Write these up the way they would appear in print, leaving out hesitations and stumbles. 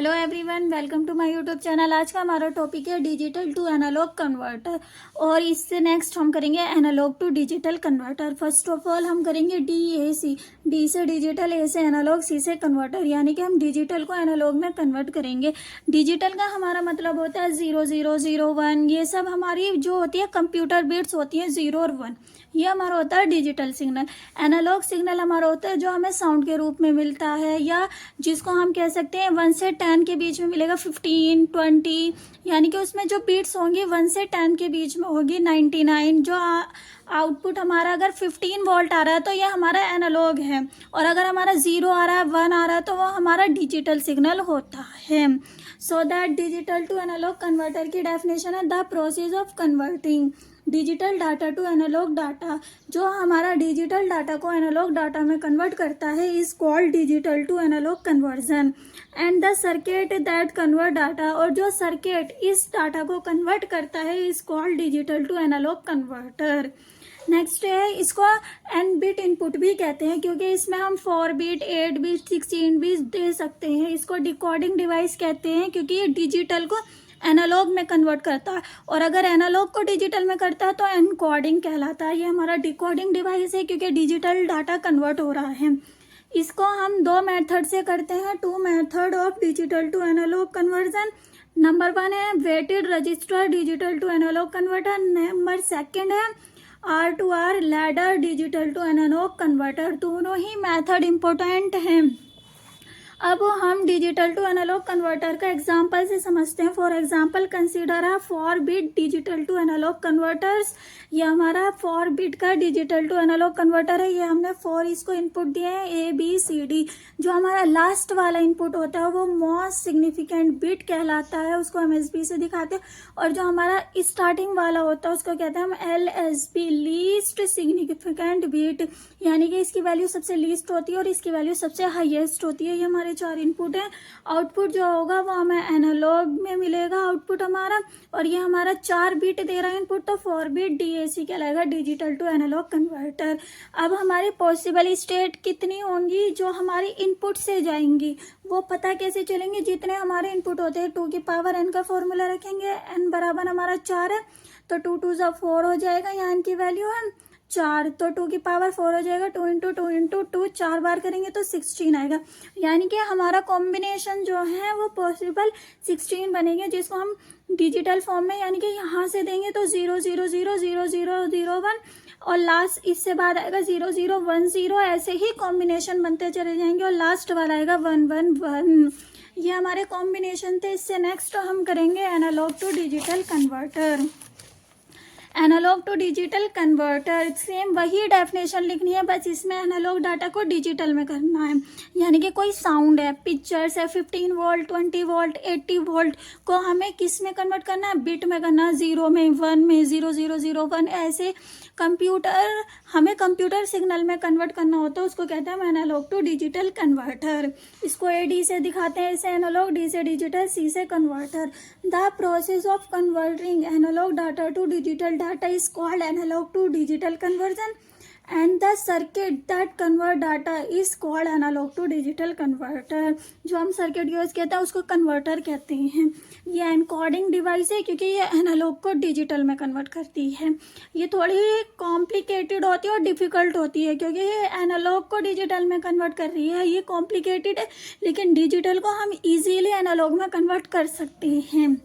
Hello everyone, welcome to my YouTube channel. आज का हमारा टॉपिक है डिजिटल टू एनालॉग कन्वर्टर और इससे नेक्स्ट हम करेंगे analogue to digital converter. First of all हम करेंगे DAC, डी से डिजिटल, ए से एनालॉग, सी से कन्वर्टर, यानी कि हम डिजिटल को एनालॉग में कन्वर्ट करेंगे। डिजिटल का हमारा मतलब होता है 0 0 0 1, ये सब हमारी जो होती है कंप्यूटर बिट्स होती है 0 और 1, ये हमारा होता है डिजिटल सिग्नल। एनालॉग सिग्नल हमारा होता है जो हमें साउंड के रूप में मिलता है, या जिसको हम कह सकते हैं 1 से 10 के बीच में मिलेगा, 15 20, यानी कि उसमें जो बीट्स होंगी 1 से 10 के बीच में होगी। 99 जो आउटपुट हमारा अगर 15 वोल्ट आ रहा है तो यह हमारा एनालॉग है, और अगर हमारा 0 आ रहा है, 1 आ रहा है, तो वो हमारा डिजिटल सिग्नल होता है। So that digital to analogue converter की डेफिनेशन है the process of converting digital data to analogue data. जो हमारा डिजिटल डाटा को एनालॉग डाटा में कन्वर्ट करता है is called digital to analogue conversion and the circuit that convert data, और जो सर्किट इस डाटा को कन्वर्ट करता है is called digital to analogue converter. Next है, इसको n बिट इनपुट भी कहते हैं क्योंकि इसमें हम 4 बिट 8 बिट 16 बिट दे सकते हैं। इसको डिकोडिंग डिवाइस कहते हैं क्योंकि ये डिजिटल को एनालॉग में कन्वर्ट करता है, और अगर एनालॉग को डिजिटल में करता है तो एनकोडिंग कहलाता है। ये हमारा डिकोडिंग डिवाइस है क्योंकि डिजिटल डाटा कन्वर्ट हो रहा है। इसको हम 2 मेथड से करते हैं, 2 method of digital to analogue conversion. Number 1 है weighted register digital to analogue converter, number 2 है R2R ladder digital to analogue converter. दोनों ही मेथड इम्पोर्टेंट हैं। अब हम डिजिटल टू एनालॉग कन्वर्टर का एग्जांपल से समझते हैं। फॉर एग्जांपल कंसीडर है 4 bit digital to analogue converters. ये हमारा 4 बिट का डिजिटल टू एनालॉग कन्वर्टर है। ये हमने 4 इसको इनपुट दिए हैं ABCD। जो हमारा लास्ट वाला इनपुट होता है वो मोस्ट सिग्निफिकेंट बिट कहलाता है, उसको हम SB से दिखाते हैं, और जो हमारा स्टार्टिंग वाला होता है उसको कहते हैं हम LSB, लीस्ट सिग्निफिकेंट बिट, यानी कि इसकी वैल्यू सबसे लीस्ट होती है और इसकी वैल्यू सबसे हाईएस्ट होती है। ये हमारे 4 इनपुट है। आउटपुट जो होगा वो हमें एनालॉग में मिलेगा आउटपुट हमारा, और ये हमारा 4 बिट दे रहा है इनपुट, तो 4 बिट DAC कहलाएगा, डिजिटल टू एनालॉग कन्वर्टर। अब हमारी पॉसिबल स्टेट कितनी होंगी जो हमारी इनपुट से जाएंगी, वो पता कैसे चलेंगे? जितने हमारे इनपुट होते हैं 2 की पावर n का फॉर्मूला रखेंगे, n बराबर हमारा 4 है तो 2 2 4 हो जाएगा, यहाँ n की वैल्यू है 4, तो 2 की पावर 4 हो जाएगा, 2 इंटू 2 इंटू 2 4 बार करेंगे तो 16 आएगा। यानी कि हमारा कॉम्बिनेशन जो है वो पॉसिबल 16 बनेंगे, जिसको हम डिजिटल फॉर्म में, यानी कि यहाँ से देंगे तो 0 0 0 0 0 0 1, और लास्ट इससे बाद आएगा 0 0 1 0, ऐसे ही कॉम्बिनेशन बनते चले जाएंगे और लास्ट वाला आएगा 1 1 1। ये हमारे कॉम्बिनेशन थे। इससे नेक्स्ट हम करेंगे analogue to digital converter. Analogue to digital converter same वही डेफिनेशन लिखनी है, बस इसमें एनालॉग डाटा को डिजिटल में करना है। यानी कि कोई साउंड है, पिक्चर्स है, 15 वोल्ट 20 वोल्ट 80 वोल्ट को हमें किस में कन्वर्ट करना है? बिट में करना है, 0 में 1 में 0 0 0 1, ऐसे कंप्यूटर हमें कंप्यूटर सिग्नल में कन्वर्ट करना होता है, उसको कहते हैं एनालॉग टू डिजिटल कन्वर्टर। इसको AD से दिखाते हैं, इसे एनालॉग, D से डिजिटल, C से converter. The process of converting analogue data to digital data is called analog to digital conversion and the circuit that convert data is called analog to digital converter। जो हम circuit use कहते हैं उसको converter कहते हैं। ये encoding device है क्योंकि ये एनालॉग को डिजिटल में कन्वर्ट करती है। ये थोड़ी कॉम्प्लिकेटेड होती है और डिफ़िकल्ट होती है क्योंकि ये एनालॉग को डिजिटल में कन्वर्ट कर रही है। ये कॉम्प्लिकेटेड है, लेकिन डिजिटल को हम इजीली एनालॉग में कन्वर्ट कर सकते हैं।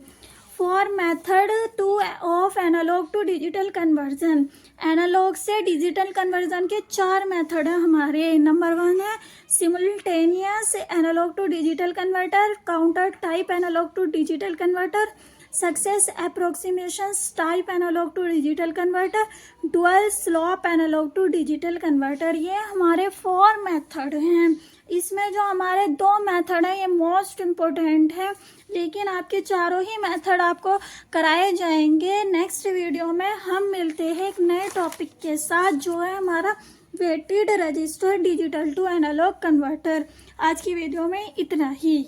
Four method to of analogue to digital conversion, analogue से डिजिटल कन्वर्जन के 4 मेथड हैं हमारे। नंबर 1 है simultaneous analogue to digital converter, counter type analogue to digital converter, success approximation type analogue to digital converter, dual slope analogue to digital converter. ये हमारे 4 method हैं। इसमें जो हमारे 2 मेथड हैं ये मोस्ट इम्पोर्टेंट है, लेकिन आपके चारों ही मेथड आपको कराए जाएंगे। नेक्स्ट वीडियो में हम मिलते हैं एक नए टॉपिक के साथ जो है हमारा weighted register digital to analogue converter. आज की वीडियो में इतना ही।